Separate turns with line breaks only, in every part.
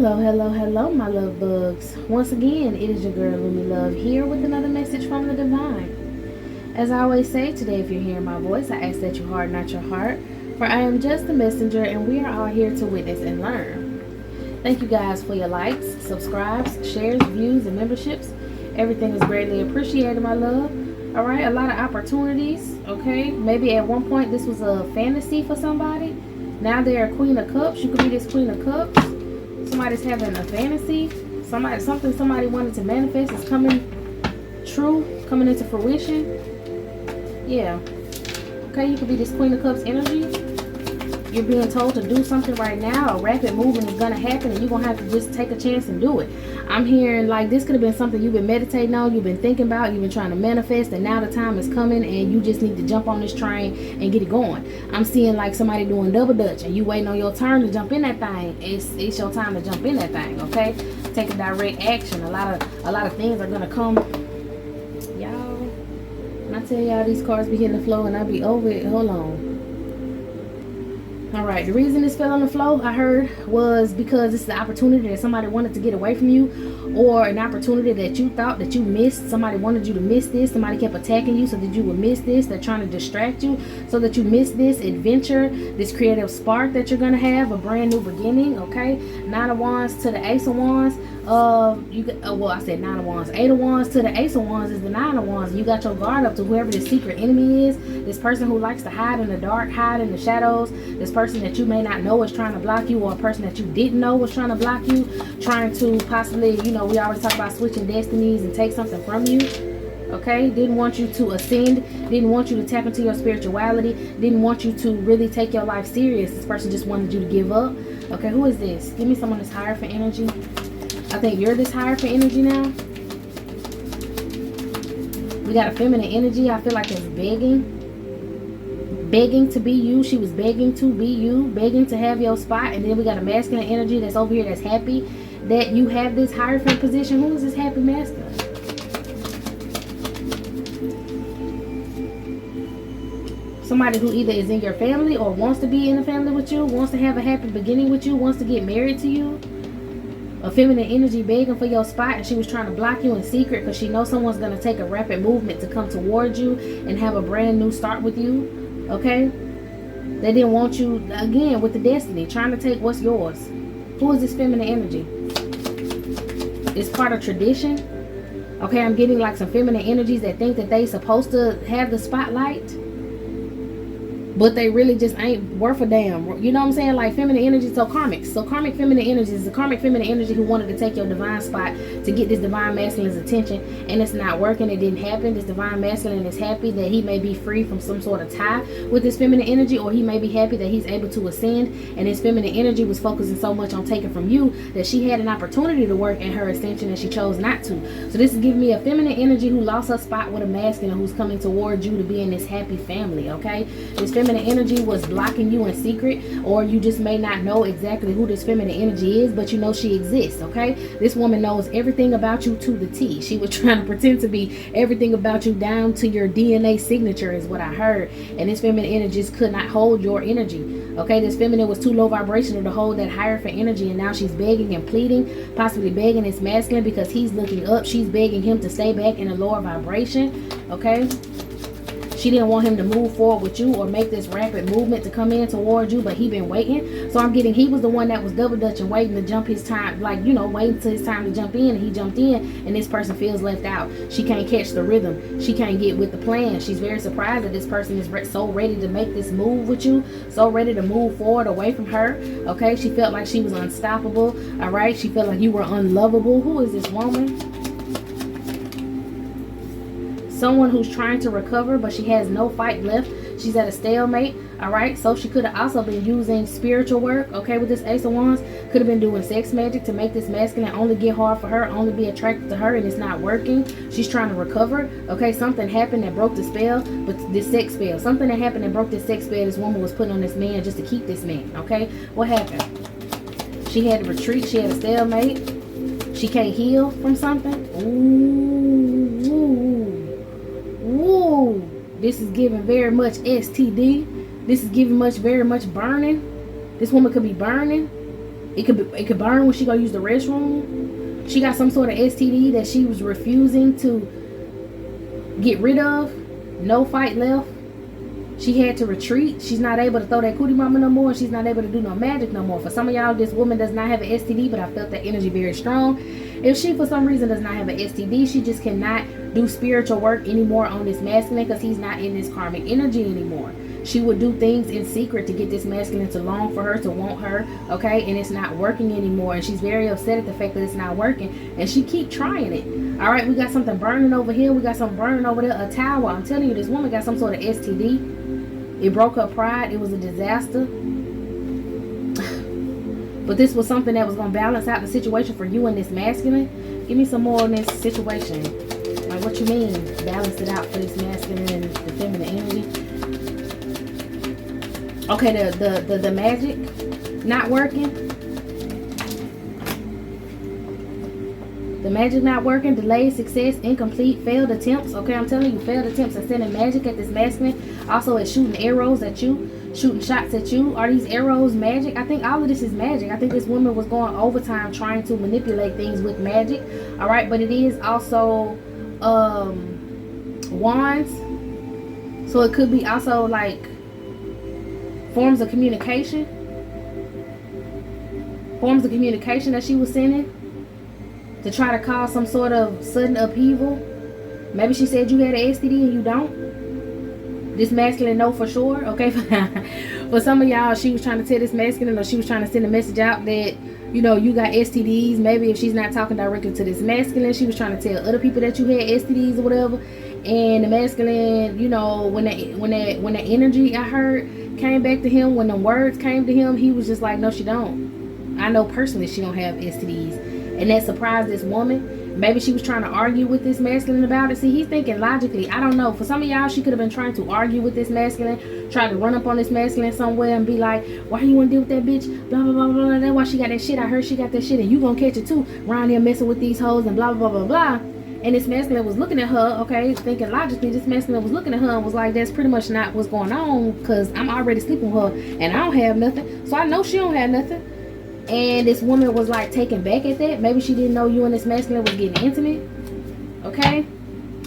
Hello, hello, hello, my love bugs. Once again, it is your girl Lumi Love here with another message from the divine. As I always say, today if you're hearing my voice, I ask that you harden not your heart, for I am just a messenger and we are all here to witness and learn. Thank you guys for your likes, subscribes, shares, views, and memberships. Everything is greatly appreciated, my love. Alright, a lot of opportunities, okay? Maybe at one point this was a fantasy for somebody. Now they're a Queen of Cups. You could be this Queen of Cups. Somebody's having a fantasy. Something somebody wanted to manifest is coming true, coming into fruition. Yeah. Okay, you could be this Queen of Cups energy. You're being told to do something right now. A rapid movement is going to happen and you're going to have to just take a chance and do it. I'm hearing like this could have been something you've been meditating on, you've been thinking about, you've been trying to manifest, and now the time is coming and you just need to jump on this train and get it going. I'm seeing like somebody doing double dutch and you waiting on your turn to jump in that thing. It's your time to jump in that thing, okay? Take a direct action. A lot of things are going to come. Y'all, when I tell y'all these cards be hitting the flow and I be over it, hold on. Alright, the reason this fell on the floor, I heard, was because it's the opportunity that somebody wanted to get away from you, or an opportunity that you thought that you missed. Somebody wanted you to miss this. Somebody kept attacking you so that you would miss this. They're trying to distract you so that you miss this adventure, this creative spark that you're going to have, a brand new beginning, okay? Nine of Wands to the Ace of Wands. I said Nine of Wands. Eight of Wands to the Ace of Wands is the Nine of Wands. You got your guard up to whoever this secret enemy is. This person who likes to hide in the dark, hide in the shadows. This person that you may not know is trying to block you, or a person that you didn't know was trying to block you, trying to possibly, we always talk about switching destinies and take something from you. Okay, didn't want you to ascend, didn't want you to tap into your spirituality, didn't want you to really take your life serious. This person just wanted you to give up. Okay, who is this? Give me someone that's higher for energy. I think you're this higher for energy now. We got a feminine energy. I feel like it's begging to be you. She was begging to be you, begging to have your spot. And then we got a masculine energy that's over here that's happy that you have this hierophant position. Who is this happy masculine? Somebody who either is in your family or wants to be in the family with you, wants to have a happy beginning with you, wants to get married to you. A feminine energy begging for your spot, and she was trying to block you in secret because she knows someone's going to take a rapid movement to come towards you and have a brand new start with you. Okay? They didn't want you, again, with the destiny, trying to take what's yours. Who is this feminine energy? It's part of tradition. Okay, I'm getting like some feminine energies that think that they supposed to have the spotlight, but they really just ain't worth a damn. You know what I'm saying? Like feminine energy, so karmic. So karmic feminine energy is the karmic feminine energy who wanted to take your divine spot to get this divine masculine's attention, and it's not working. It didn't happen. This divine masculine is happy that he may be free from some sort of tie with this feminine energy, or he may be happy that he's able to ascend, and his feminine energy was focusing so much on taking from you that she had an opportunity to work in her ascension and she chose not to. So this is giving me a feminine energy who lost her spot with a masculine who's coming towards you to be in this happy family, okay? This feminine energy was blocking you in secret, or you just may not know exactly who this feminine energy is, but you know she exists, okay? This woman knows everything about you to the T. She was trying to pretend to be everything about you down to your DNA signature is what I heard, and this feminine energy just could not hold your energy, okay? This feminine was too low vibrational to hold that higher for energy, and now she's begging and pleading, possibly begging this masculine because he's looking up. She's begging him to stay back in a lower vibration, okay? She didn't want him to move forward with you or make this rapid movement to come in towards you, but he been waiting. So I'm getting he was the one that was double dutching, waiting to jump his time, like, waiting till his time to jump in, and he jumped in, and this person feels left out. She can't catch the rhythm. She can't get with the plan. She's very surprised that this person is so ready to make this move with you, so ready to move forward away from her, okay? She felt like she was unstoppable, all right? She felt like you were unlovable. Who is this woman? Someone who's trying to recover, but she has no fight left. She's at a stalemate, all right? So she could have also been using spiritual work, okay, with this Ace of Wands. Could have been doing sex magic to make this masculine only get hard for her, only be attracted to her, and it's not working. She's trying to recover, okay? Something happened that broke the spell, but this sex spell. Something that happened that broke this sex spell this woman was putting on this man just to keep this man, okay? What happened? She had to retreat. She had a stalemate. She can't heal from something. Ooh, this is giving very much STD. This is giving very much burning. This woman could be burning. It could burn when she go use the restroom. She got some sort of STD that she was refusing to get rid of. No fight left. She had to retreat. She's not able to throw that cootie mama no more. She's not able to do no magic no more. For some of y'all, this woman does not have an STD, but I felt that energy very strong. If she, for some reason, does not have an STD, she just cannot do spiritual work anymore on this masculine because he's not in this karmic energy anymore. She would do things in secret to get this masculine to long for her, to want her, okay? And it's not working anymore. And she's very upset at the fact that it's not working. And she keep trying it. All right, we got something burning over here. We got something burning over there. A tower. I'm telling you, this woman got some sort of STD. It broke her pride. It was a disaster. But this was something that was going to balance out the situation for you and this masculine. Give me some more on this situation. Like, what you mean? Balance it out for this masculine and the feminine energy. Okay, the magic not working. The magic not working. Delayed success, incomplete, failed attempts. Okay, I'm telling you, failed attempts at sending magic at this masculine. Also at shooting arrows at you. Shooting shots at you. Are these arrows magic? I think all of this is magic. I think this woman was going overtime trying to manipulate things with magic. All right, but it is also wands. So it could be also like forms of communication. Forms of communication that she was sending to try to cause some sort of sudden upheaval. Maybe she said you had an STD and you don't. This masculine know for sure, okay? For some of y'all, she was trying to tell this masculine, or she was trying to send a message out that, you know, you got STDs. Maybe if she's not talking directly to this masculine, she was trying to tell other people that you had STDs or whatever. And the masculine, you know, when that energy I heard came back to him, when the words came to him, he was just like, no, she don't. I know personally she don't have STDs. And that surprised this woman. Maybe she was trying to argue with this masculine about it. See, he's thinking logically. I don't know. For some of y'all, she could have been trying to argue with this masculine, trying to run up on this masculine somewhere and be like, why you want to deal with that bitch? Blah, blah, blah, blah. That's why she got that shit. I heard she got that shit and you gonna catch it too. Around here messing with these hoes and blah, blah, blah, blah, blah. And this masculine was looking at her, okay, thinking logically. This masculine was looking at her and was like, that's pretty much not what's going on, because I'm already sleeping with her and I don't have nothing. So I know she don't have nothing. And this woman was like taken back at that. Maybe she didn't know you and this masculine was getting intimate. Okay.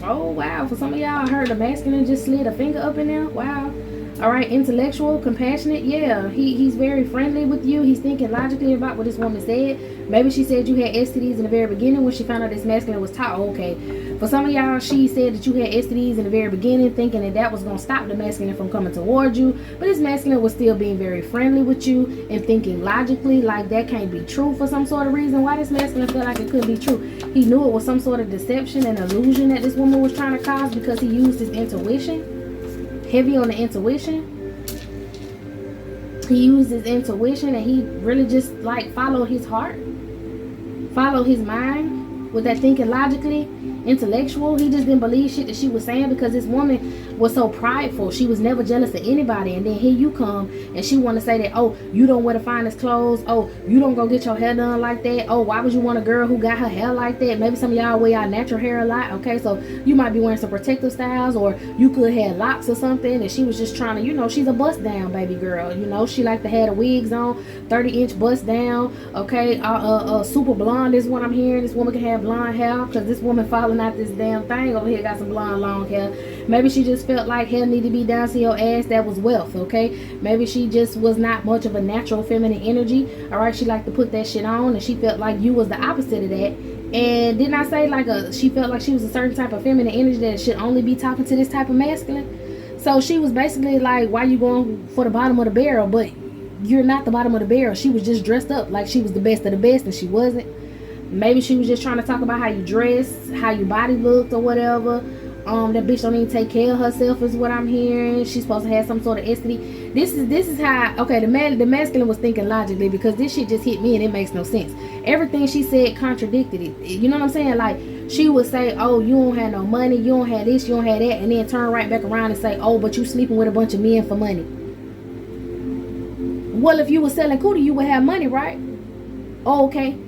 Oh, wow. For some of y'all, I heard the masculine just slid a finger up in there. Wow. All right. Intellectual, compassionate. Yeah. He's very friendly with you. He's thinking logically about what this woman said. Maybe she said you had STDs in the very beginning when she found out this masculine was taught. Okay. For some of y'all, she said that you had STDs in the very beginning, thinking that that was going to stop the masculine from coming towards you. But this masculine was still being very friendly with you and thinking logically like that can't be true for some sort of reason. Why this masculine felt like it couldn't be true? He knew it was some sort of deception and illusion that this woman was trying to cause, because he used his intuition. Heavy on the intuition. He used his intuition and he really just like followed his heart. Followed his mind with that thinking logically. Intellectual. He just didn't believe shit that she was saying, because this woman was so prideful. She was never jealous of anybody, and then here you come and she want to say that, oh, you don't wear the finest clothes, oh, you don't go get your hair done like that, oh, why would you want a girl who got her hair like that? Maybe some of y'all wear y'all natural hair a lot, okay? So you might be wearing some protective styles, or you could have locks or something, and she was just trying to, you know, she's a bust down baby girl, you know, she like to have the wigs on, 30-inch bust down, okay? Super blonde is what I'm hearing. This woman can have blonde hair, because this woman following out this damn thing over here got some blonde long hair. Maybe she just felt like hair needed to be down to your ass. That was wealth, okay? Maybe she just was not much of a natural feminine energy. All right, she liked to put that shit on, and she felt like you was the opposite of that. And didn't I say like she felt like she was a certain type of feminine energy that should only be talking to this type of masculine? So she was basically like, why you going for the bottom of the barrel? But you're not the bottom of the barrel. She was just dressed up like she was the best of the best, and she wasn't. Maybe she was just trying to talk about how you dress, how your body looked, or whatever. That bitch don't even take care of herself is what I'm hearing. She's supposed to have some sort of STD. This is how, okay, the masculine was thinking logically, because this shit just hit me and it makes no sense. Everything she said contradicted it. You know what I'm saying? Like, she would say, oh, you don't have no money, you don't have this, you don't have that, and then turn right back around and say, oh, but you sleeping with a bunch of men for money. Well, if you were selling cootie, you would have money, right? Oh, okay.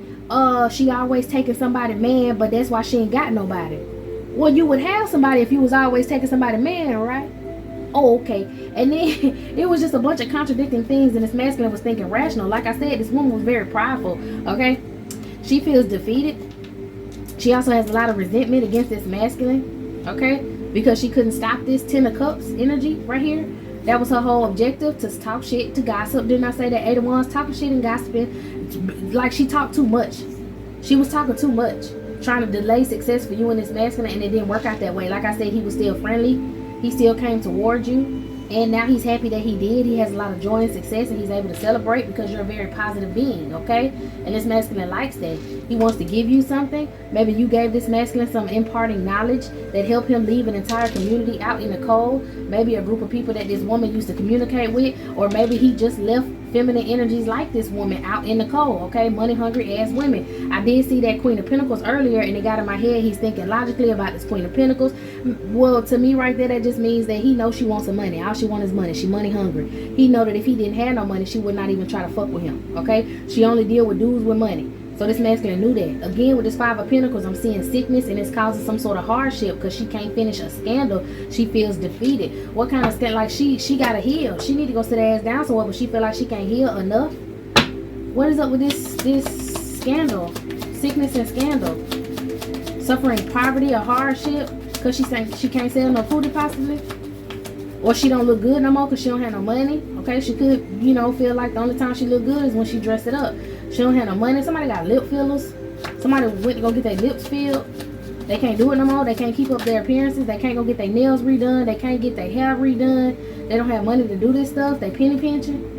She always taking somebody man, but that's why she ain't got nobody. Well, you would have somebody if you was always taking somebody man, right? Oh, okay. And then it was just a bunch of contradicting things, and this masculine was thinking rational. Like I said, this woman was very prideful. Okay, she feels defeated. She also has a lot of resentment against this masculine. Okay, because she couldn't stop this Ten of Cups energy right here. That was her whole objective, to talk shit, to gossip. Didn't I say that Eight of Wands, talking shit and gossiping? Like, she talked too much. She was talking too much, trying to delay success for you and this masculine, and it didn't work out that way. Like I said, he was still friendly. He still came towards you. And now he's happy that he did. He has a lot of joy and success, and he's able to celebrate because you're a very positive being, okay? And this masculine likes that. He wants to give you something. Maybe you gave this masculine some imparting knowledge that helped him leave an entire community out in the cold. Maybe a group of people that this woman used to communicate with, or maybe he just left feminine energies like this woman out in the cold, okay? Money hungry ass women. I did see that Queen of Pentacles earlier, and it got in my head. He's thinking logically about this Queen of Pentacles. Well, to me right there, that just means that he knows she wants some money. All she wants is money. She money hungry. He know that if he didn't have no money, she would not even try to fuck with him, okay? She only deal with dudes with money. So this masculine knew that. Again, with this Five of Pentacles, I'm seeing sickness, and it's causing some sort of hardship because she can't finish a scandal. She feels defeated. What kind of scandal? Like, she got to heal. She need to go sit her ass down somewhere, but she feel like she can't heal enough. What is up with this scandal? Sickness and scandal. Suffering poverty or hardship because she can't sell no food possibly. Or she don't look good no more because she don't have no money. Okay, she could, you know, feel like the only time she look good is when she dress it up. She don't have no money. Somebody got lip fillers. Somebody went to go get their lips filled. They can't do it no more. They can't keep up their appearances. They can't go get their nails redone. They can't get their hair redone. They don't have money to do this stuff. They penny pinching.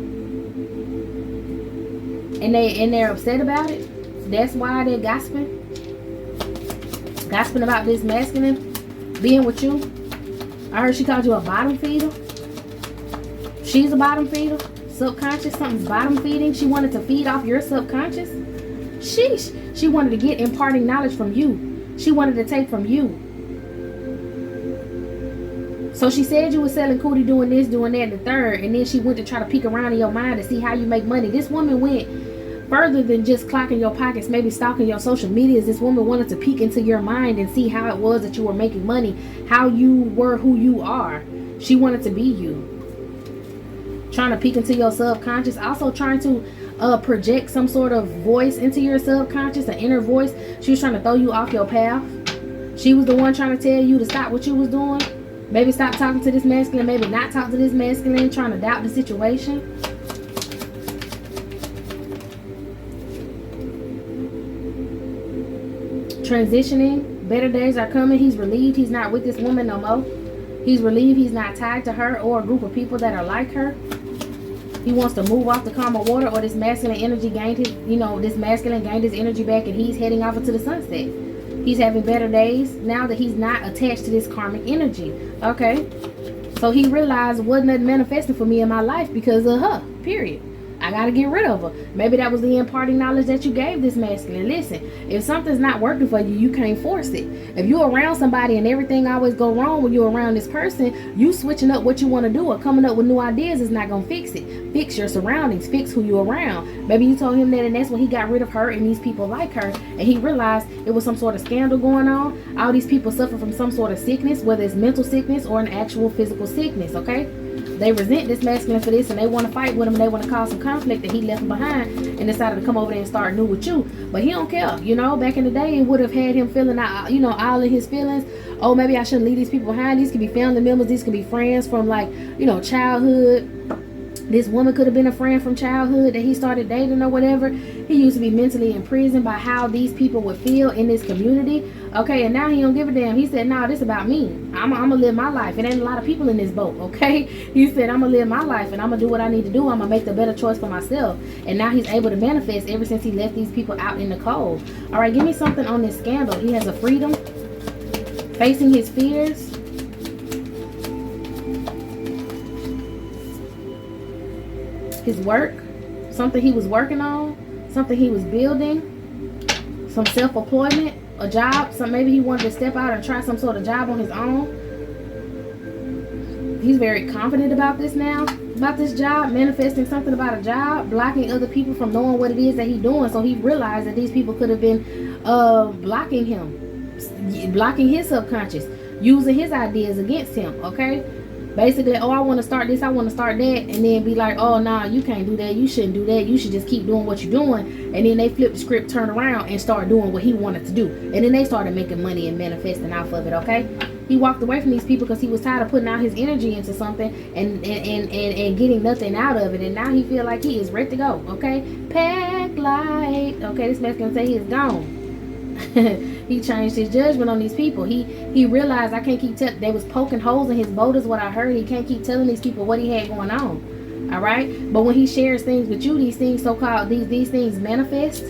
And they're upset about it. That's why they're gossiping. Gossiping about this masculine being with you. I heard she called you a bottom feeder. She's a bottom feeder. Subconscious, something's bottom feeding. She wanted to feed off your subconscious. Sheesh. She wanted to get imparting knowledge from you. She wanted to take from you. So she said you were selling cootie, doing this, doing that, and the third. And then she went to try to peek around in your mind to see how you make money. This woman went further than just clocking your pockets, maybe stalking your social medias. This woman wanted to peek into your mind and see how it was that you were making money, how you were who you are. She wanted to be you. Trying to peek into your subconscious, also trying to project some sort of voice into your subconscious, an inner voice. She was trying to throw you off your path. She was the one trying to tell you to stop what you was doing. Maybe stop talking to this masculine, maybe not talk to this masculine, trying to doubt the situation. Transitioning, better days are coming. He's relieved he's not with this woman no more. He's relieved he's not tied to her or a group of people that are like her. He wants to move off the karma water, or this masculine energy gained his, this masculine gained his energy back, and he's heading off into the sunset. He's having better days now that he's not attached to this karmic energy. Okay. So he realized wasn't nothing manifesting for me in my life because of her. Period. I got to get rid of her. Maybe that was the imparting knowledge that you gave this masculine. Listen, if something's not working for you, you can't force it. If you're around somebody and everything always go wrong when you're around this person, you switching up what you want to do or coming up with new ideas is not going to fix it. Fix your surroundings. Fix who you're around. Maybe you told him that, and that's when he got rid of her and these people like her, and he realized it was some sort of scandal going on. All these people suffer from some sort of sickness, whether it's mental sickness or an actual physical sickness, okay? They resent this masculine for this, and they want to fight with him, and they want to cause some conflict that he left behind and decided to come over there and start new with you. But he don't care. Back in the day, it would have had him feeling out, all of his feelings. Oh, maybe I shouldn't leave these people behind. These could be family members. These could be friends from childhood. This woman could have been a friend from childhood that he started dating or whatever. He used to be mentally imprisoned by how these people would feel in this community. Okay, and now he don't give a damn. He said, no, this about me. I'm going to live my life. It ain't a lot of people in this boat, okay? He said, I'm going to live my life, and I'm going to do what I need to do. I'm going to make the better choice for myself. And now he's able to manifest ever since he left these people out in the cold. All right, give me something on this scandal. He has a freedom, facing his fears. His work, something he was working on, something he was building, some self-employment, a job. So maybe he wanted to step out and try some sort of job on his own. He's very confident about this now, about this job, manifesting something about a job, blocking other people from knowing what it is that he's doing. So he realized that these people could have been blocking him, blocking his subconscious, using his ideas against him, okay? Basically, oh, I want to start this, I want to start that, and then be like, oh, nah, you can't do that, you shouldn't do that, you should just keep doing what you're doing. And then they flip the script, turn around, and start doing what he wanted to do. And then they started making money and manifesting off of it, okay? He walked away from these people because he was tired of putting out his energy into something and getting nothing out of it. And now he feel like he is ready to go, okay? Pack light. Okay, this man's gonna say he is gone. He changed his judgment on these people. He realized, I can't keep telling, they was poking holes in his boat is what I heard. He can't keep telling these people what he had going on. All right, but when he shares things with you, these things so-called these things manifest.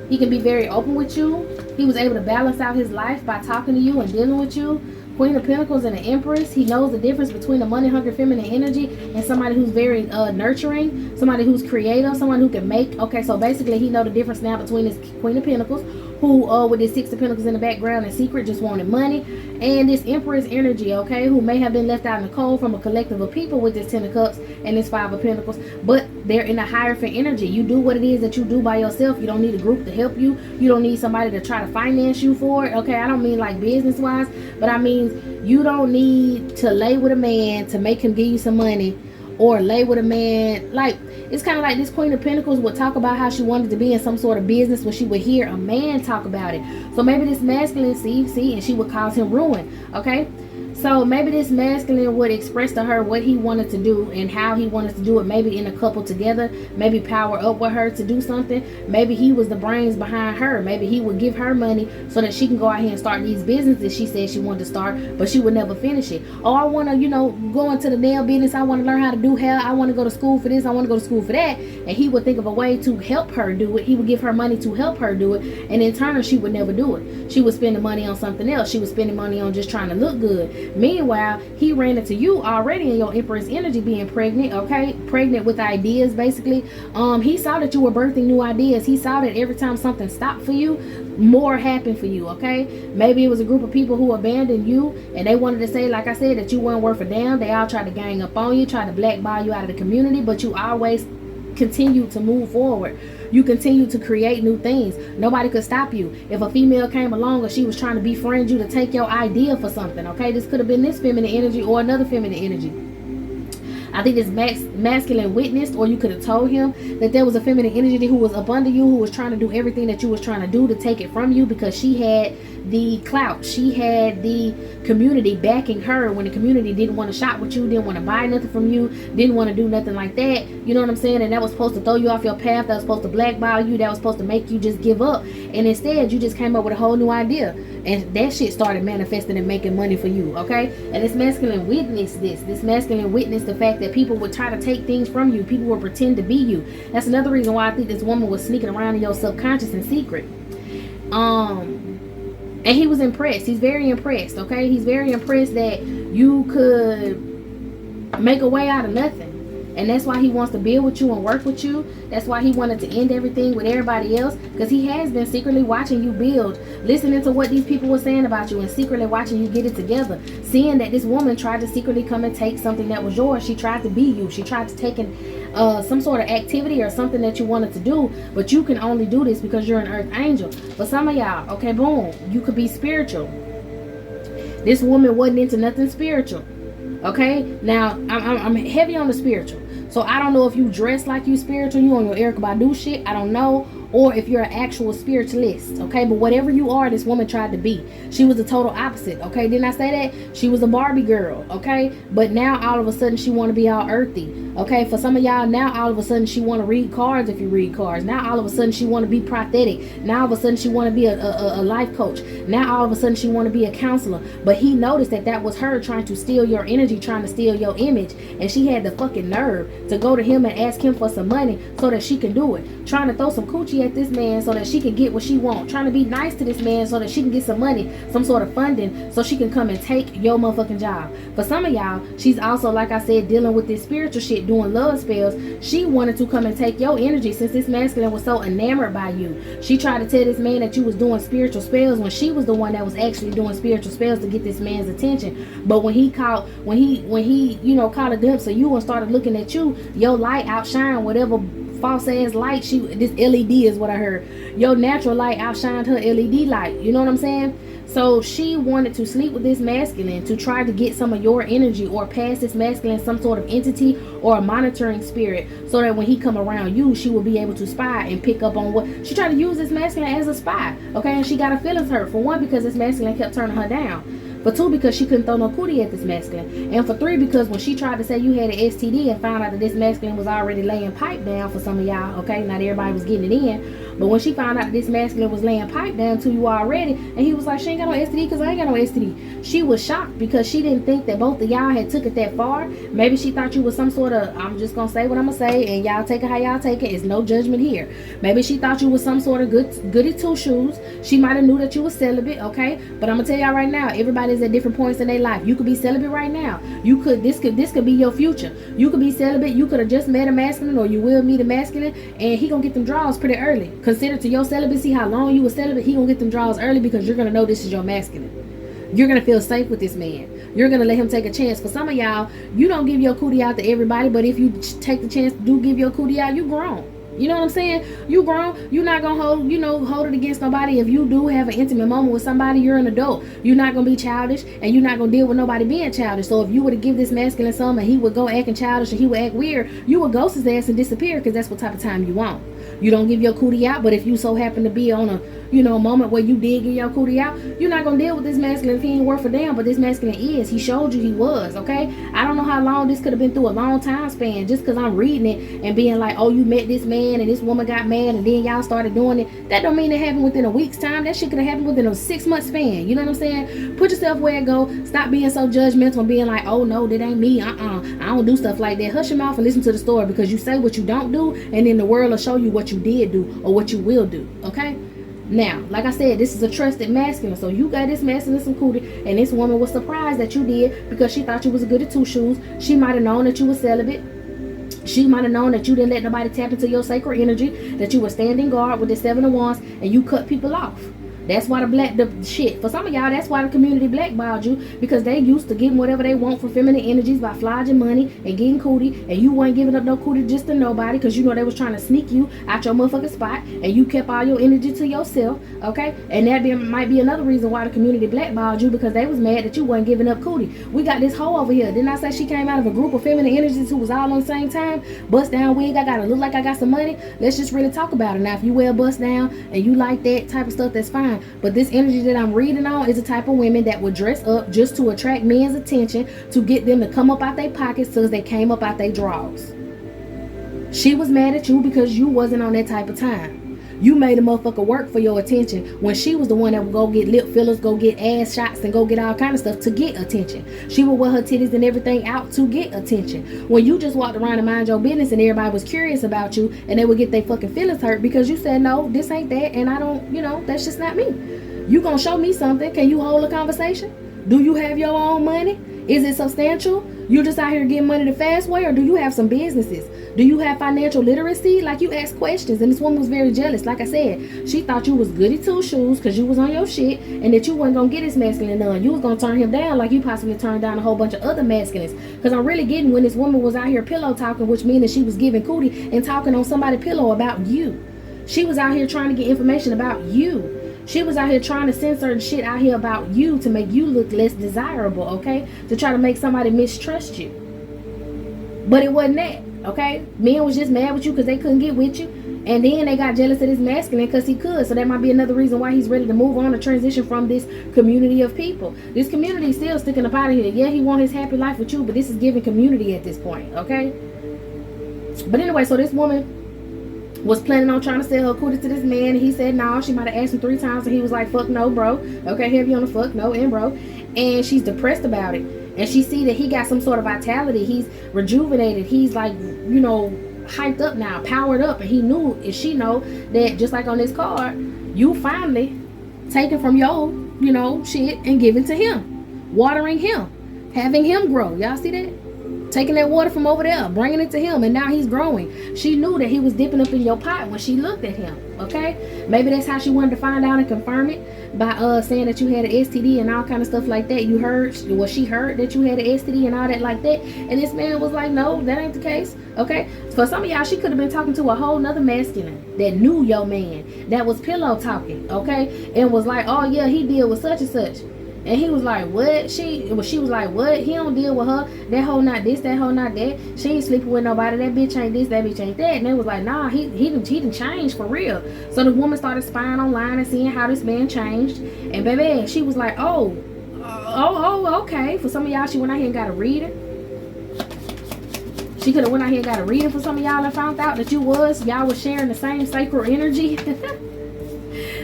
He can be very open with you. He was able to balance out his life by talking to you and dealing with you. Queen of Pentacles and the Empress. He knows the difference between a money-hungry feminine energy and somebody who's very nurturing, somebody who's creative, someone who can make. Okay, so basically he know the difference now between this Queen of Pentacles, who with this Six of Pentacles in the background in secret just wanted money, and this Empress energy, okay, who may have been left out in the cold from a collective of people with this Ten of Cups and this Five of Pentacles, but they're in a hierophant energy. You do what it is that you do by yourself. You don't need a group to help you. You don't need somebody to try to finance you for it. Okay, I don't mean like business wise, but I mean you don't need to lay with a man to make him give you some money, or lay with a man. Like, it's kind of like this Queen of Pentacles would talk about how she wanted to be in some sort of business when she would hear a man talk about it. So maybe this masculine, see, and she would cause him ruin, okay? So maybe this masculine would express to her what he wanted to do and how he wanted to do it, maybe in a couple together, maybe power up with her to do something. Maybe he was the brains behind her. Maybe he would give her money so that she can go out here and start these businesses she said she wanted to start, but she would never finish it. Oh, I want to, go into the nail business. I want to learn how to do hair. I want to go to school for this. I want to go to school for that. And he would think of a way to help her do it. He would give her money to help her do it. And in turn, she would never do it. She would spend the money on something else. She was spending money on just trying to look good. Meanwhile, he ran into you already in your Empress energy, being pregnant, okay? Pregnant with ideas, basically. He saw that you were birthing new ideas. He saw that every time something stopped for you, more happened for you, okay? Maybe it was a group of people who abandoned you, and they wanted to say, like I said, that you weren't worth a damn. They all tried to gang up on you, tried to blackball you out of the community, but you always continue to move forward. You continue to create new things. Nobody could stop you. If a female came along or she was trying to befriend you to take your idea for something, okay? This could have been this feminine energy or another feminine energy. I think this masculine witnessed, or you could have told him that there was a feminine energy who was up under you, who was trying to do everything that you was trying to do to take it from you, because she had the clout. She had the community backing her when the community didn't want to shop with you, didn't want to buy nothing from you, didn't want to do nothing like that. You know what I'm saying? And that was supposed to throw you off your path. That was supposed to blackball you. That was supposed to make you just give up. And instead, you just came up with a whole new idea. And that shit started manifesting and making money for you, okay? And this masculine witnessed this. This masculine witnessed the fact that people would try to take things from you. People would pretend to be you. That's another reason why I think this woman was sneaking around in your subconscious in secret. And he was impressed. He's very impressed, okay? He's very impressed that you could make a way out of nothing. And that's why he wants to build with you and work with you. That's why he wanted to end everything with everybody else, because he has been secretly watching you build, listening to what these people were saying about you, and secretly watching you get it together. Seeing that this woman tried to secretly come and take something that was yours. She tried to be you. She tried to take some sort of activity or something that you wanted to do, but you can only do this because you're an earth angel. For some of y'all, okay, boom, you could be spiritual. This woman wasn't into nothing spiritual. Okay, now I'm heavy on the spiritual, so I don't know if you dress like you spiritual, you on your Erykah Badu shit, I don't know, or if you're an actual spiritualist, okay? But whatever you are, this woman tried to be. She was the total opposite, okay? Didn't I say that? She was a Barbie girl, okay? But now all of a sudden she want to be all earthy, okay? For some of y'all, now all of a sudden she want to read cards if you read cards. Now all of a sudden she want to be prophetic. Now all of a sudden she want to be a life coach. Now all of a sudden she want to be a counselor. But he noticed that that was her trying to steal your energy, trying to steal your image. And she had the fucking nerve to go to him and ask him for some money so that she can do it. Trying to throw some coochie at this man so that she can get what she wants. Trying to be nice to this man so that she can get some money, some sort of funding, so she can come and take your motherfucking job. For some of y'all, she's also, like I said, dealing with this spiritual shit, doing love spells. She wanted to come and take your energy since this masculine was so enamored by you. She tried to tell this man that you was doing spiritual spells when she was the one that was actually doing spiritual spells to get this man's attention. But when he caught, when he caught a glimpse of you and started looking at you, your light outshined whatever false ass light. This LED is what I heard. Your natural light outshined her LED light. You know what I'm saying? So she wanted to sleep with this masculine to try to get some of your energy, or pass this masculine some sort of entity or a monitoring spirit, so that when he come around you, she will be able to spy and pick up on what she tried to use this masculine as a spy. Okay, and she got her feelings hurt, for one, because this masculine kept turning her down. For two, because she couldn't throw no cootie at this masculine. And for three, because when she tried to say you had an STD and found out that this masculine was already laying pipe down for some of y'all, okay, not everybody was getting it in, but when she found out that this masculine was laying pipe down to you already, and he was like, she ain't got no STD because I ain't got no STD. She was shocked because she didn't think that both of y'all had took it that far. Maybe she thought you was some sort of, I'm just going to say what I'm going to say, and y'all take it how y'all take it. It's no judgment here. Maybe she thought you was some sort of goody two-shoes. She might have knew that you was celibate, okay? But I'm going to tell y'all right now, everybody's at different points in their life. You could be celibate right now. This could be your future. You could be celibate. You could have just met a masculine, or you will meet a masculine, and he going to get them draws pretty early. Consider to your celibacy how long you were celibate. He gonna get them draws early because you're gonna know this is your masculine. You're gonna feel safe with this man. You're gonna let him take a chance. For some of y'all, you don't give your cootie out to everybody, but if you take the chance to do give your cootie out, you grown. You know what I'm saying? You grown. You're not gonna hold it against nobody. If you do have an intimate moment with somebody, you're an adult. You're not gonna be childish, and you're not gonna deal with nobody being childish. So if you were to give this masculine some and he would go acting childish and he would act weird, you would ghost his ass and disappear, because that's what type of time you want. You don't give your cootie out, but if you so happen to be on a moment where you did give your cootie out, you're not gonna deal with this masculine if he ain't worth a damn. But this masculine is. He showed you he was, okay? I don't know how long this could have been through, a long time span. Just because I'm reading it and being like, oh, you met this man and this woman got mad and then y'all started doing it. That don't mean it happened within a week's time. That shit could have happened within a 6-month span. You know what I'm saying? Put yourself where it go. Stop being so judgmental and being like, oh no, that ain't me. I don't do stuff like that. Hush your mouth and listen to the story, because you say what you don't do, and then the world will show you what you did do or what you will do. Okay? Now, like I said, this is a trusted masculine. So you got this masculine some cootie, and this woman was surprised that you did, because she thought you was a goody two shoes. She might have known that you were celibate. She might have known that you didn't let nobody tap into your sacred energy, that you were standing guard with the 7 of Wands, and you cut people off. That's why for some of y'all, that's why the community blackballed you, because they used to getting whatever they want for feminine energies by flogging money and getting cootie, and you weren't giving up no cootie just to nobody, because you know they was trying to sneak you out your motherfucking spot, and you kept all your energy to yourself, okay? And that might be another reason why the community blackballed you, because they was mad that you weren't giving up cootie. We got this hoe over here. Didn't I say she came out of a group of feminine energies who was all on the same time? Bust down wig, I gotta look like I got some money. Let's just really talk about it. Now, if you wear bust down and you like that type of stuff, that's fine. But this energy that I'm reading on is the type of women that would dress up just to attract men's attention, to get them to come up out their pockets because they came up out their drawers. She was mad at you because you wasn't on that type of time. You made a motherfucker work for your attention, when she was the one that would go get lip fillers, go get ass shots, and go get all kind of stuff to get attention. She would wear her titties and everything out to get attention. When you just walked around and mind your business and everybody was curious about you, and they would get their fucking feelings hurt because you said, no, this ain't that, and I don't, that's just not me. You gonna show me something? Can you hold a conversation? Do you have your own money? Is it substantial? You just out here getting money the fast way, or do you have some businesses? Do you have financial literacy? Like, you ask questions, and this woman was very jealous. Like I said, she thought you was goody two shoes because you was on your shit, and that you wasn't gonna get this masculine none. You was gonna turn him down like you possibly turned down a whole bunch of other masculines. Because I'm really getting when this woman was out here pillow talking, which means that she was giving cootie and talking on somebody's pillow about you. She was out here trying to get information about you. She was out here trying to send certain shit out here about you to make you look less desirable, okay? To try to make somebody mistrust you. But it wasn't that, okay? Men was just mad with you because they couldn't get with you. And then they got jealous of this masculine because he could. So that might be another reason why he's ready to move on, to transition from this community of people. This community is still sticking up out of here. Yeah, he want his happy life with you, but this is giving community at this point, okay? But anyway, so this woman was planning on trying to sell her cootie to this man, and he said no. She might have asked him 3 times, and he was like, fuck no, bro. Okay, heavy on the fuck no and bro. And she's depressed about it, and she see that he got some sort of vitality. He's rejuvenated. He's like, hyped up now, powered up. And he knew, and she know that just like on this card, you finally taking from your shit and giving to him, watering him, having him grow. Y'all see that? taking that water from over there, bringing it to him, and now he's growing. She knew that he was dipping up in your pot when she looked at him, okay? Maybe that's how she wanted to find out and confirm it by saying that you had an STD and all kind of stuff like that. You heard, well, she heard that you had an STD and all that like that, and this man was like, no, that ain't the case, okay? For some of y'all, she could have been talking to a whole nother masculine that knew your man, that was pillow talking, okay? And was like, oh yeah, he deal with such and such. And he was like, what? She was like, what? He don't deal with her. That hoe not this, that hoe not that. She ain't sleeping with nobody. That bitch ain't this, that bitch ain't that. And they was like, nah, he didn't change for real. So the woman started spying online and seeing how this man changed. And baby, she was like, oh, okay. For some of y'all, she went out here and got a reading. She could have went out here and got a reading for some of y'all and found out that y'all was sharing the same sacred energy.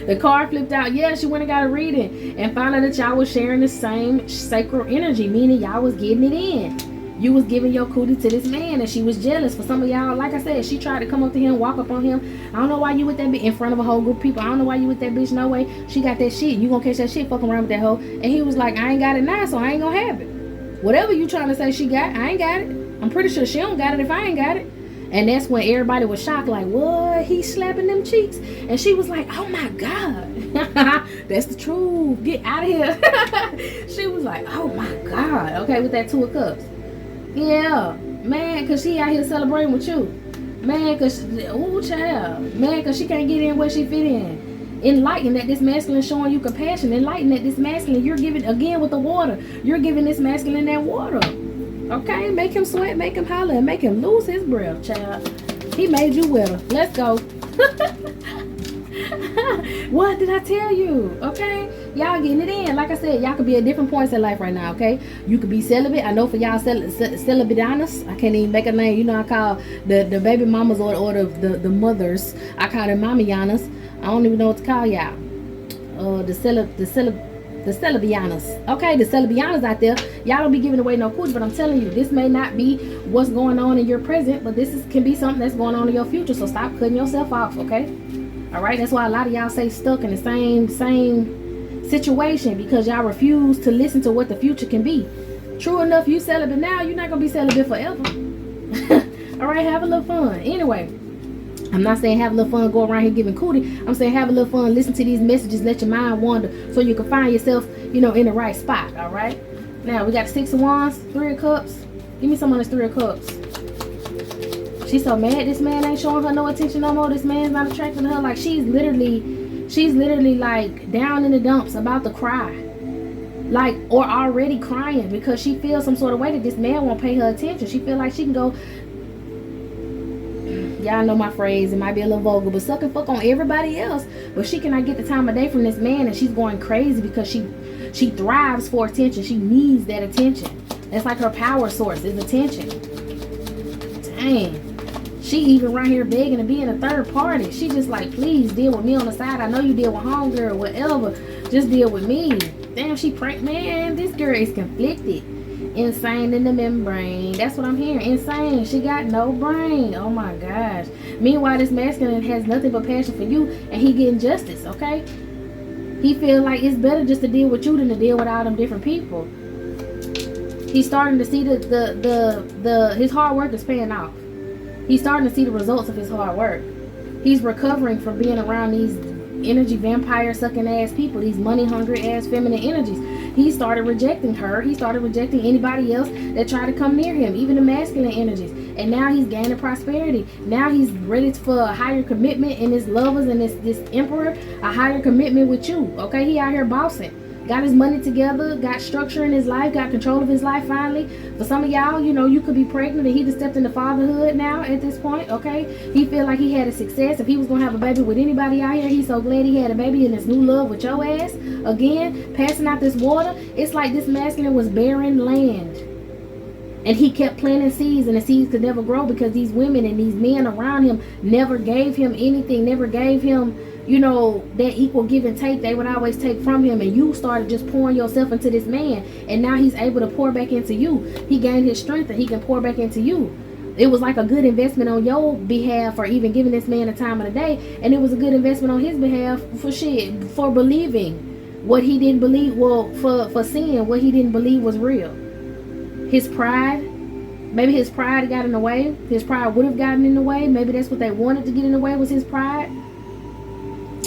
The card flipped out. Yeah, she went and got a reading and found out that y'all was sharing the same sacred energy, meaning y'all was getting it in. You was giving your cootie to this man and she was jealous. For some of y'all, like I said, she tried to come up to him, walk up on him. I don't know why you with that bitch in front of a whole group of people. I don't know why you with that bitch. No way. She got that shit. You gonna catch that shit fucking around with that hoe. And he was like, I ain't got it now, so I ain't gonna have it. Whatever you trying to say she got, I ain't got it. I'm pretty sure she don't got it if I ain't got it. And that's when everybody was shocked, like, what? He's slapping them cheeks. And she was like, oh my God. That's the truth. Get out of here. She was like, oh my God. Okay, with that 2 of Cups. Yeah, man, because she out here celebrating with you. Man, because, ooh, child. Man, because she can't get in where she fit in. Enlighten that this masculine showing you compassion. Enlighten that this masculine, you're giving, again with the water, you're giving this masculine that water. Okay, make him sweat, make him holler, and make him lose his breath, child. He made you wetter. Let's go. What did I tell you? Okay, y'all getting it in. Like I said, y'all could be at different points in life right now. Okay, you could be celibate. I know for y'all celibatianas, I can't even make a name. You know, I call the baby mamas or the mothers, I call them mamianas. I don't even know what to call y'all. The celibianas. Okay, the celibianas out there, y'all don't be giving away no coochie, but I'm telling you, this may not be what's going on in your present, but can be something that's going on in your future. So stop cutting yourself off, okay? All right, that's why a lot of y'all stay stuck in the same situation, because y'all refuse to listen to what the future can be. True enough, you celibate now, you're not gonna be celibate forever. All right, have a little fun. Anyway, I'm not saying have a little fun, go around here giving cootie. I'm saying have a little fun, listen to these messages, let your mind wander, so you can find yourself, in the right spot. All right. Now we got 6 of Wands, 3 of Cups. Give me some on this 3 of Cups. She's so mad this man ain't showing her no attention no more. This man's not attracting to her. Like she's literally like down in the dumps, about to cry, like, or already crying because she feels some sort of way that this man won't pay her attention. She feel like she can go. Y'all know my phrase, it might be a little vulgar, but suck and fuck on everybody else, but she cannot get the time of day from this man, and she's going crazy because she thrives for attention. She needs that attention. That's like her power source is attention. Dang. She even right here begging to be in a third party. She just like, please deal with me on the side. I know you deal with homegirl, whatever. Just deal with me. Damn, she prank. Man, this girl is conflicted. Insane in the membrane. That's what I'm hearing. Insane. She got no brain. Oh my gosh. Meanwhile, this masculine has nothing but passion for you, and he getting justice, okay? He feel like it's better just to deal with you than to deal with all them different people. He's starting to see his hard work is paying off. He's starting to see the results of his hard work. He's recovering from being around these energy vampire sucking ass people, these money hungry ass feminine energies. He started rejecting her. He started rejecting anybody else that tried to come near him, even the masculine energies. And now he's gaining prosperity. Now he's ready for a higher commitment in his lovers and this emperor, a higher commitment with you. Okay, he out here bossing. Got his money together, got structure in his life, got control of his life finally. For some of y'all, you could be pregnant and he just stepped into fatherhood now at this point, okay? He feel like he had a success. If he was going to have a baby with anybody out here, he's so glad he had a baby in his new love with your ass. Again, passing out this water, it's like this masculine was barren land. And he kept planting seeds, and the seeds could never grow because these women and these men around him never gave him anything, never gave him that equal give and take. They would always take from him, and you started just pouring yourself into this man, and now he's able to pour back into you. He gained his strength and he can pour back into you. It was like a good investment on your behalf for even giving this man the time of the day, and it was a good investment on his behalf for believing what he didn't believe, for seeing what he didn't believe was real. His pride Maybe his pride got in the way. His pride would have gotten in the way. Maybe that's what they wanted to get in the way, was his pride.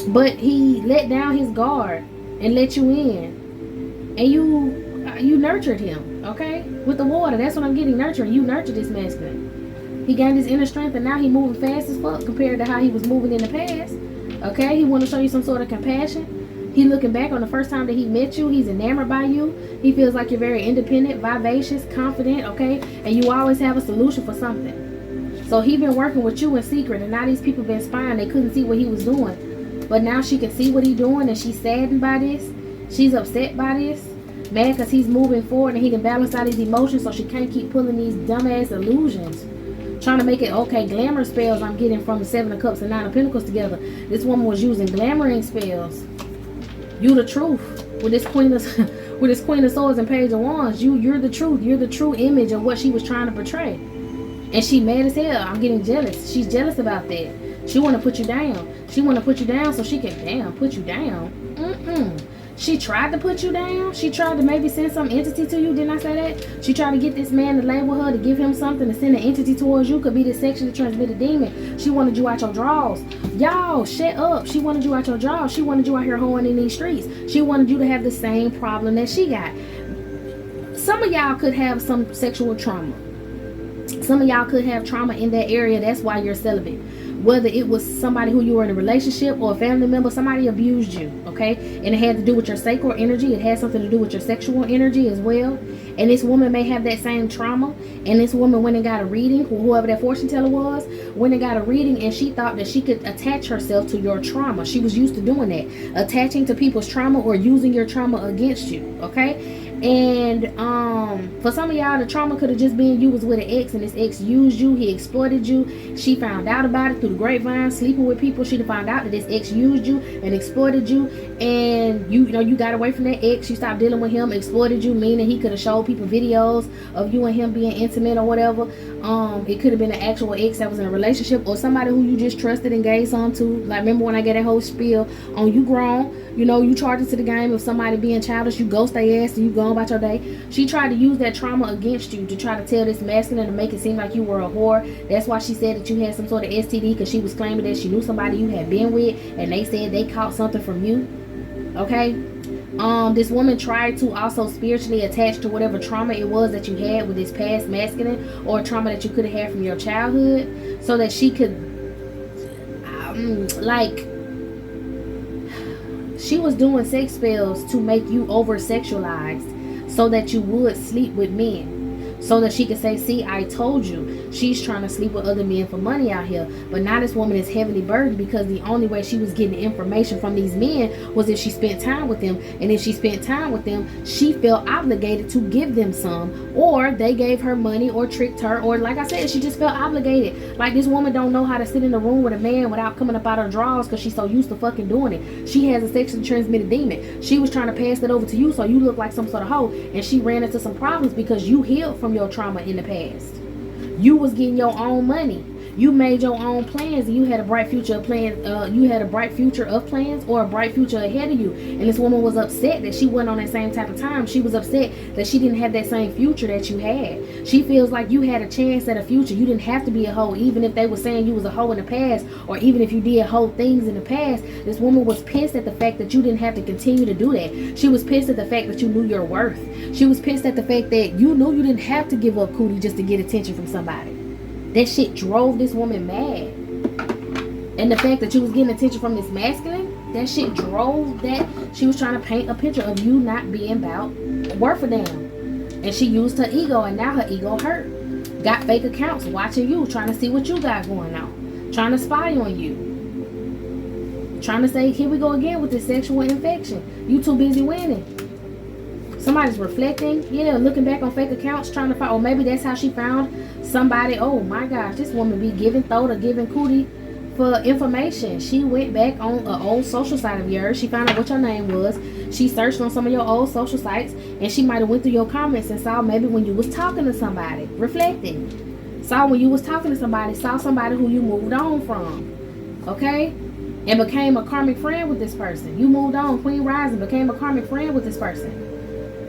But he let down his guard and let you in. And you nurtured him, okay? With the water. That's what I'm getting, nurturing. You nurtured this masculine. He gained his inner strength, and now he moving fast as fuck compared to how he was moving in the past. Okay? He want to show you some sort of compassion. He looking back on the first time that he met you. He's enamored by you. He feels like you're very independent, vivacious, confident, okay? And you always have a solution for something. So he been working with you in secret, and now these people been spying. They couldn't see what he was doing. But now she can see what he's doing, and she's saddened by this. She's upset by this. Mad because he's moving forward and he can balance out his emotions, so she can't keep pulling these dumbass illusions. Trying to make it, okay, glamour spells I'm getting from the 7 of Cups and 9 of Pentacles together. This woman was using glamoring spells. You the truth. With this Queen of Swords and Page of Wands, you're the truth. You're the true image of what she was trying to portray. And she mad as hell. I'm getting jealous. She's jealous about that. She want to put you down. She want to put you down so she can, put you down. She tried to put you down. She tried to maybe send some entity to you. Didn't I say that? She tried to get this man to lay with her, to give him something, to send an entity towards you. Could be this sexually transmitted demon. She wanted you out your drawers. Y'all, shut up. She wanted you out your drawers. She wanted you out here hoeing in these streets. She wanted you to have the same problem that she got. Some of y'all could have some sexual trauma. Some of y'all could have trauma in that area. That's why you're celibate. Whether it was somebody who you were in a relationship or a family member, somebody abused you, okay? And it had to do with your sacral energy. It had something to do with your sexual energy as well. And this woman may have that same trauma. And this woman went and got a reading, whoever that fortune teller was, went and got a reading, and she thought that she could attach herself to your trauma. She was used to doing that. Attaching to people's trauma or using your trauma against you, okay? And for some of y'all, the trauma could have just been you was with an ex, and this ex used you. He exploited you. She found out about it through the grapevine, sleeping with people. She found out that this ex used you and exploited you, and you know you got away from that ex. You stopped dealing with him, exploited you, meaning he could have showed people videos of you and him being intimate or whatever. It could have been an actual ex that was in a relationship, or somebody who you just trusted and gave some to. Like, remember when I get that whole spiel on you grown, you know, you charge it to the game of somebody being childish, you ghost their ass and you go about your day. She tried to use that trauma against you to try to tell this masculine to make it seem like you were a whore. That's why she said that you had some sort of STD, because she was claiming that she knew somebody you had been with, and they said they caught something from you. Okay? This woman tried to also spiritually attach to whatever trauma it was that you had with this past masculine, or trauma that you could have had from your childhood, so that she could she was doing sex spells to make you over sexualized so that you would sleep with men. So that she could say, see, I told you, she's trying to sleep with other men for money out here. But now this woman is heavily burdened, because the only way she was getting information from these men was if she spent time with them. And if she spent time with them, she felt obligated to give them some, or they gave her money or tricked her, or like I said, she just felt obligated. Like, this woman don't know how to sit in a room with a man without coming up out her drawers, because she's so used to fucking doing it. She has a sexually transmitted demon. She was trying to pass that over to you so you look like some sort of hoe, and she ran into some problems because you healed from your trauma in the past. You was getting your own money. You made your own plans, and you had a bright future of plans. You had a bright future of plans, or a bright future ahead of you. And this woman was upset that she wasn't on that same type of time. She was upset that she didn't have that same future that you had. She feels like you had a chance at a future. You didn't have to be a hoe, even if they were saying you was a hoe in the past, or even if you did hoe things in the past. This woman was pissed at the fact that you didn't have to continue to do that. She was pissed at the fact that you knew your worth. She was pissed at the fact that you knew you didn't have to give up cootie just to get attention from somebody. That shit drove this woman mad. And the fact that you was getting attention from this masculine, that shit drove that. She was trying to paint a picture of you not being about worth a damn. And she used her ego, and now her ego hurt. Got fake accounts watching you, trying to see what you got going on. Trying to spy on you. Trying to say, here we go again with this sexual infection. You too busy winning. Somebody's reflecting, looking back on fake accounts, trying to find, or maybe that's how she found somebody. Oh my gosh, this woman be giving throat or giving cootie for information. She went back on an old social site of yours. She found out what your name was. She searched on some of your old social sites, and she might have went through your comments and saw maybe when you was talking to somebody, reflecting. Saw when you was talking to somebody, saw somebody who you moved on from, okay? And became a karmic friend with this person. You moved on, Queen Rising, became a karmic friend with this person.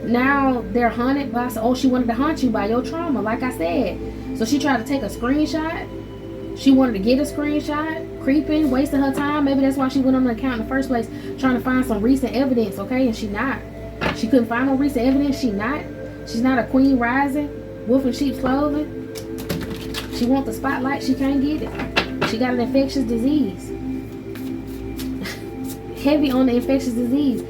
Now they're haunted by, oh, she wanted to haunt you by your trauma, like I said. So she tried to take a screenshot. She wanted to get a screenshot, creeping, wasting her time. Maybe that's why she went on the account in the first place, trying to find some recent evidence, okay? And she couldn't find no recent evidence. She's not a queen rising, wolf in sheep's clothing. She wants the spotlight, she can't get it. She got an infectious disease. Heavy on the infectious disease.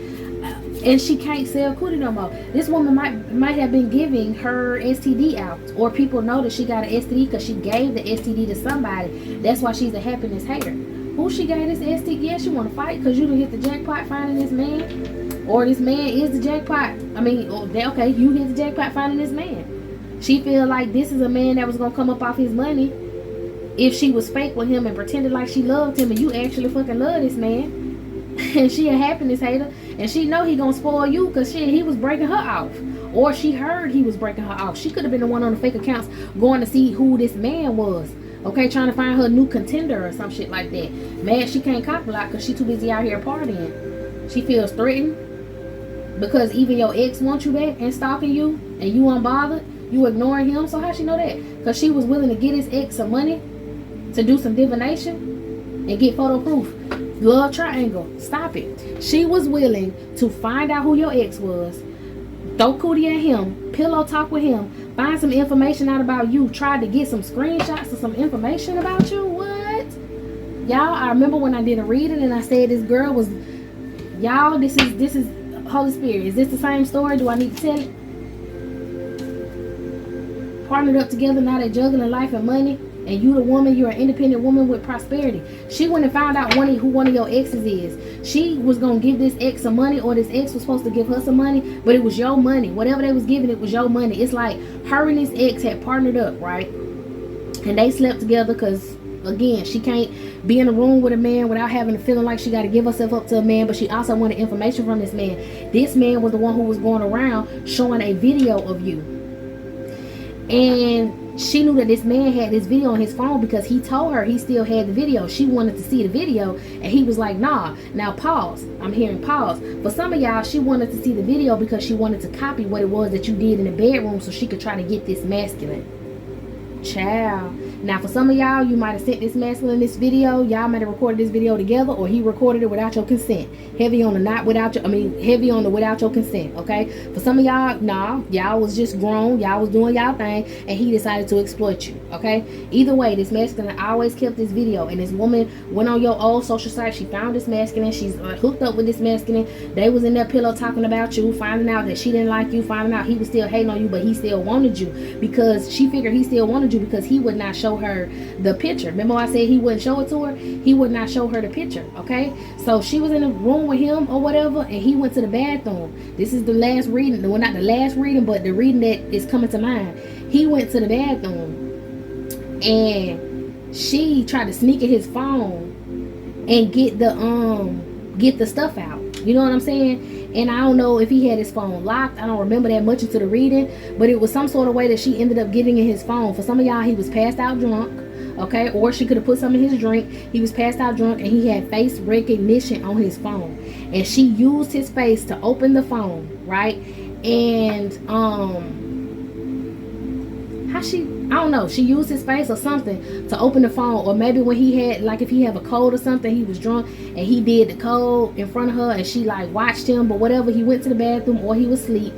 And she can't sell cootie no more. This woman might have been giving her STD out, or people know that she got an STD because she gave the STD to somebody. That's why she's a happiness hater. Who she gave this STD? Yeah, she want to fight because you done hit the jackpot finding this man, or this man is the jackpot. I mean, okay, you hit the jackpot finding this man. She feel like this is a man that was gonna come up off his money if she was fake with him and pretended like she loved him, and you actually fucking love this man. And she a happiness hater, and she know he gonna spoil you because he was breaking her off, or she heard he was breaking her off. She could have been the one on the fake accounts going to see who this man was, okay, trying to find her new contender or some shit like that. Mad she can't cop a lot because she too busy out here partying. She feels threatened because even your ex wants you back and stalking you, and you unbothered, you ignoring him. So how she know that? Because she was willing to get his ex some money to do some divination and get photo proof. Love triangle. Stop it. She was willing to find out who your ex was, throw cootie at him, pillow talk with him, find some information out about you, tried to get some screenshots of some information about you. What? Y'all, I remember when I did a reading and I said this girl was, y'all, this is Holy Spirit. Is this the same story? Do I need to tell it? Partnered up together, now they're juggling life and money. And you the woman, you're an independent woman with prosperity. She went and found out who one of your exes is. She was going to give this ex some money, or this ex was supposed to give her some money, but it was your money. Whatever they was giving, it was your money. It's like her and this ex had partnered up, right? And they slept together because, again, she can't be in a room with a man without having a feeling like she got to give herself up to a man, but she also wanted information from this man. This man was the one who was going around showing a video of you. And she knew that this man had this video on his phone because he told her he still had the video. She wanted to see the video, and he was like, nah. Now pause. I'm hearing pause. For some of y'all, she wanted to see the video because she wanted to copy what it was that you did in the bedroom so she could try to get this masculine. Child. Now for some of y'all, you might have sent this masculine this video. Y'all might have recorded this video together, or he recorded it without your consent. Heavy on the without your consent, okay? For some of y'all, nah, y'all was just grown, y'all was doing y'all thing, and he decided to exploit you, okay? Either way, this masculine always kept this video, and this woman went on your old social site. She found this masculine. She's hooked up with this masculine. They was in their pillow talking about you, finding out that she didn't like you, finding out he was still hating on you, but he still wanted you because she figured he still wanted you because he would not show her the picture. Remember I said he wouldn't show it to her? He would not show her the picture, okay? So she was in a room with him or whatever, and he went to the bathroom. This is the last reading, well, not the last reading, but the reading that is coming to mind. He went to the bathroom, and she tried to sneak in his phone and get the stuff out. You know what I'm saying? And I don't know if he had his phone locked. I don't remember that much into the reading, but it was some sort of way that she ended up getting in his phone. For some of y'all, he was passed out drunk, okay? Or she could have put some in his drink. He was passed out drunk, and he had face recognition on his phone. And she used his face to open the phone, right? And I don't know, she used his face or something to open the phone. Or maybe when he had, like, if he have a code or something, he was drunk and he did the code in front of her, and she like watched him. But whatever, he went to the bathroom, or he was asleep.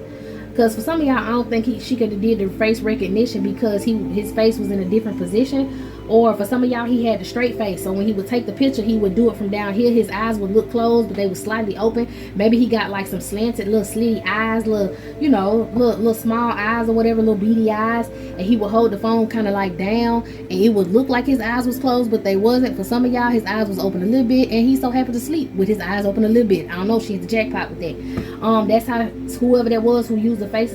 Because for some of y'all, I don't think she could have did the face recognition because his face was in a different position. Or for some of y'all, he had the straight face, so when he would take the picture, he would do it from down here. His eyes would look closed, but they were slightly open. Maybe he got like some slanted little slitty eyes, little small eyes or whatever, little beady eyes, and he would hold the phone kind of like down, and it would look like his eyes was closed, but they wasn't. For some of y'all, his eyes was open a little bit, and he so happened to sleep with his eyes open a little bit. I don't know if she's the jackpot with that. That's how whoever that was who used the face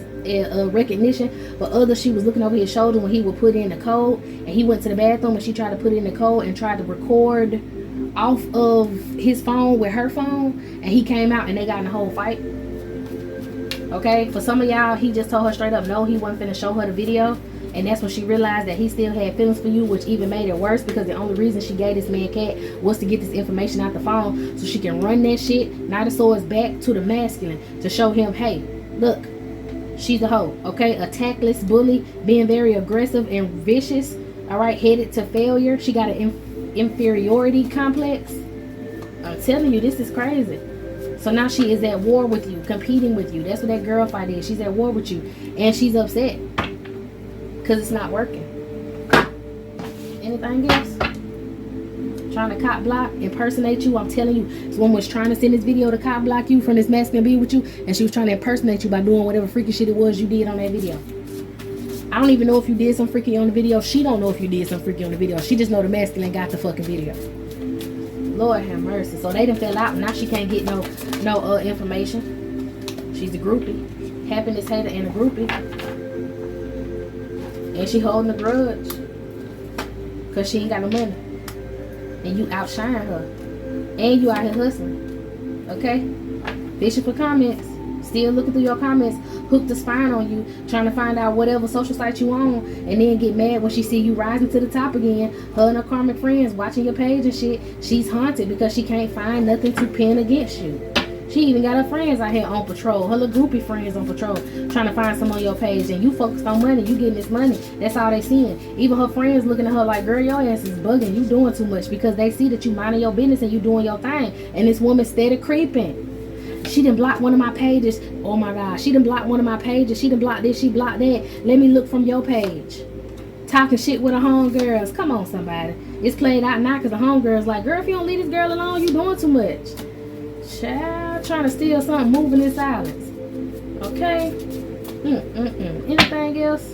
recognition. But others, she was looking over his shoulder when he would put in the code, and he went to the bathroom and she tried to put in the code and tried to record off of his phone with her phone, and he came out and they got in a whole fight. Okay, for some of y'all, he just told her straight up no, he wasn't finna show her the video, and that's when she realized that he still had feelings for you, which even made it worse because the only reason she gave this man cat was to get this information out the phone so she can run that shit, not the swords, back to the masculine to show him, hey, look, She's a hoe, okay? A tactless bully, being very aggressive and vicious, all right? Headed to failure. She got an inferiority complex. I'm telling you, this is crazy. So now she is at war with you, competing with you. That's what that girl fight is. She's at war with you. And she's upset because it's not working. Anything else? Trying to cop block, impersonate you. I'm telling you, this woman was trying to send this video to cop block you from this masculine being with you, and she was trying to impersonate you by doing whatever freaky shit it was you did on that video. I don't even know if you did some freaky on the video. She don't know if you did some freaky on the video. She just know the masculine got the fucking video. Lord have mercy. So they done fell out. Now she can't get no information. She's a groupie, happiness hater, and a groupie, and she holding a grudge because she ain't got no money. And you outshine her. And you out here hustling. Okay? Fishing for comments. Still looking through your comments. Hooked the spine on you. Trying to find out whatever social site you on. And then get mad when she see you rising to the top again. Her and her karmic friends watching your page and shit. She's haunted because she can't find nothing to pin against you. She even got her friends out here on patrol. Her little groupie friends on patrol. Trying to find some on your page. And you focused on money. You getting this money. That's all they seeing. Even her friends looking at her like, girl, your ass is bugging. You doing too much. Because they see that you minding your business and you doing your thing. And this woman steady creeping. She done blocked one of my pages. Oh my God. She done blocked one of my pages. She done blocked this. She blocked that. Let me look from your page. Talking shit with her homegirls. Come on, somebody. It's played out now because the homegirls like, girl, if you don't leave this girl alone, you doing too much. Child, trying to steal something, moving in silence. Okay? Anything else?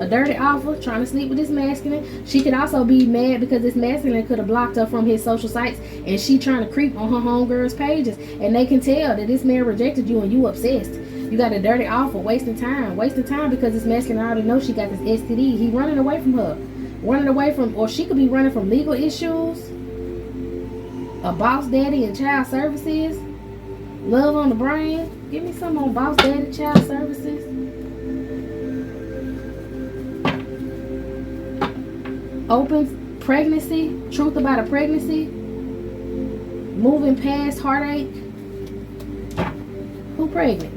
A dirty offer, trying to sleep with this masculine. She could also be mad because this masculine could have blocked her from his social sites, and she trying to creep on her homegirls' pages. And they can tell that this man rejected you and you obsessed. You got a dirty offer, wasting time. Wasting time because this masculine already knows she got this STD. He running away from her. Running away from, or she could be running from legal issues. A boss daddy and child services. Love on the brain. Give me some on boss daddy, child services. Open pregnancy. Truth about a pregnancy. Moving past heartache. Who pregnant?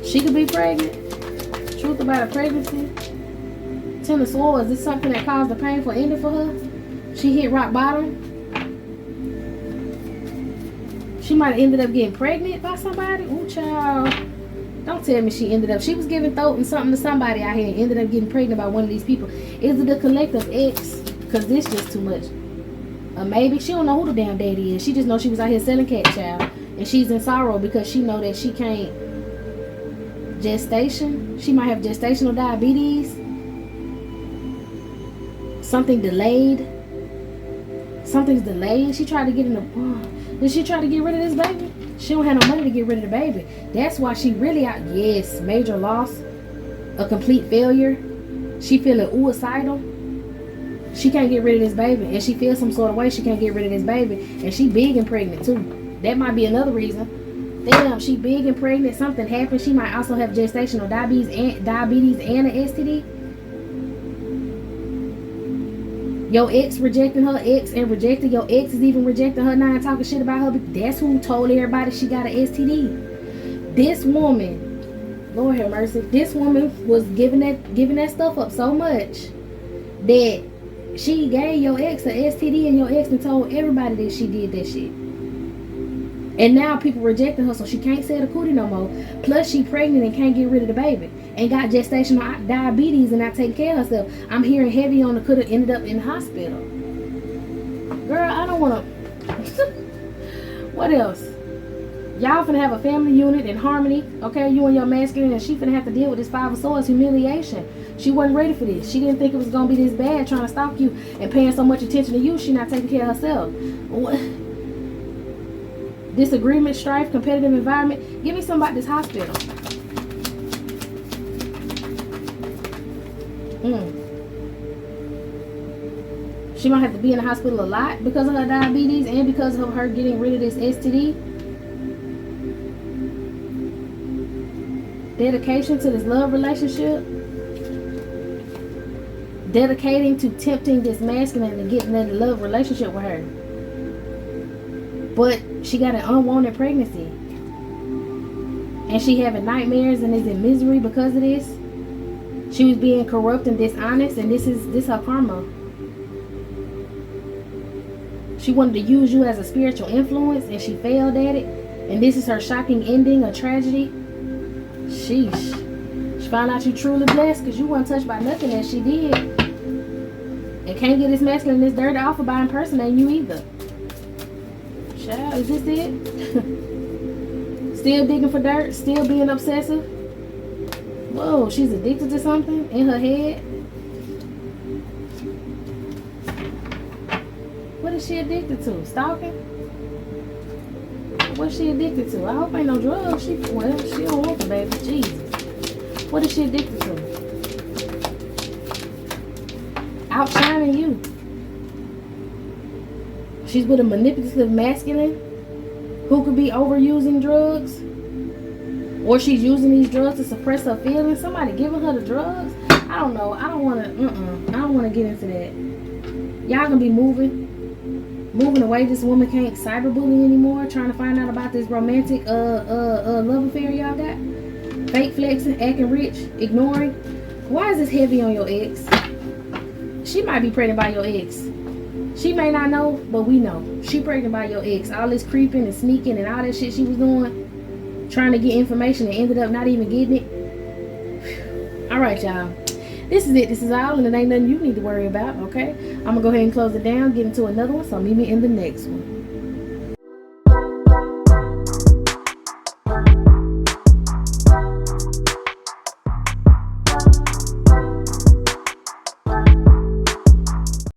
She could be pregnant. Truth about a pregnancy. Ten of Swords. Is this something that caused a painful ending for her? She hit rock bottom. She might have ended up getting pregnant by somebody. Ooh, child. Don't tell me she ended up. She was giving throat and something to somebody out here and ended up getting pregnant by one of these people. Is it the collective ex? Because this just too much. Maybe she don't know who the damn daddy is. She just knows she was out here selling cat, child. And she's in sorrow because she know that she can't. Gestation. She might have gestational diabetes. Something delayed. Something's delayed. She tried to get in the... Did she try to get rid of this baby? She don't have no money to get rid of the baby. That's why she really out. Yes, major loss. A complete failure. She feeling suicidal. She can't get rid of this baby. And she feels some sort of way she can't get rid of this baby. And she big and pregnant too. That might be another reason. Damn, she big and pregnant. Something happened. She might also have gestational diabetes and an STD. Your ex rejecting her ex and rejected your ex is even rejecting her now and talking shit about her. That's who told everybody she got an STD. This woman, Lord have mercy, this woman was giving that stuff up so much that she gave your ex an STD and your ex and told everybody that she did that shit. And now people rejecting her, so she can't sell the cootie no more. Plus she pregnant and can't get rid of the baby. And got gestational diabetes and not taking care of herself. I'm hearing heavy on the could have ended up in the hospital. Girl, I don't want to... What else? Y'all finna have a family unit in harmony. Okay, you and your masculine, and she finna have to deal with this Five of Swords humiliation. She wasn't ready for this. She didn't think it was going to be this bad trying to stalk you and paying so much attention to you. She not taking care of herself. What? Disagreement, strife, competitive environment. Give me something about this hospital. She might have to be in the hospital a lot because of her diabetes and because of her getting rid of this STD. Dedication to this love relationship. Dedicating to tempting this masculine and getting in a love relationship with her. But she got an unwanted pregnancy. and she having nightmares and is in misery because of this. She was being corrupt and dishonest, and this her karma. She wanted to use you as a spiritual influence, and she failed at it. And this is her shocking ending, a tragedy. Sheesh. She found out you truly blessed because you weren't touched by nothing that she did. And can't get this masculine, this dirty offer by impersonating you either. Child, is this it? Still digging for dirt? Still being obsessive? Whoa, she's addicted to something in her head? What is she addicted to? Stalking? What's she addicted to? I hope ain't no drugs. She don't want the baby. Jesus. What is she addicted to? Outshining you. She's with a manipulative masculine who could be overusing drugs. Or she's using these drugs to suppress her feelings. Somebody giving her the drugs. I don't know. I don't want to get into that. Y'all gonna be moving away. This woman can't cyberbully anymore, trying to find out about this romantic love affair y'all got. Fake flexing, acting rich, ignoring. Why is this heavy on your ex? She might be pregnant by your ex. She may not know, but we know. She pregnant by your ex. All this creeping and sneaking and all that shit she was doing, trying to get information and ended up not even getting it. Alright, y'all. This is it. This is all, and it ain't nothing you need to worry about, okay? I'm going to go ahead and close it down, get into another one, so meet me in the next one.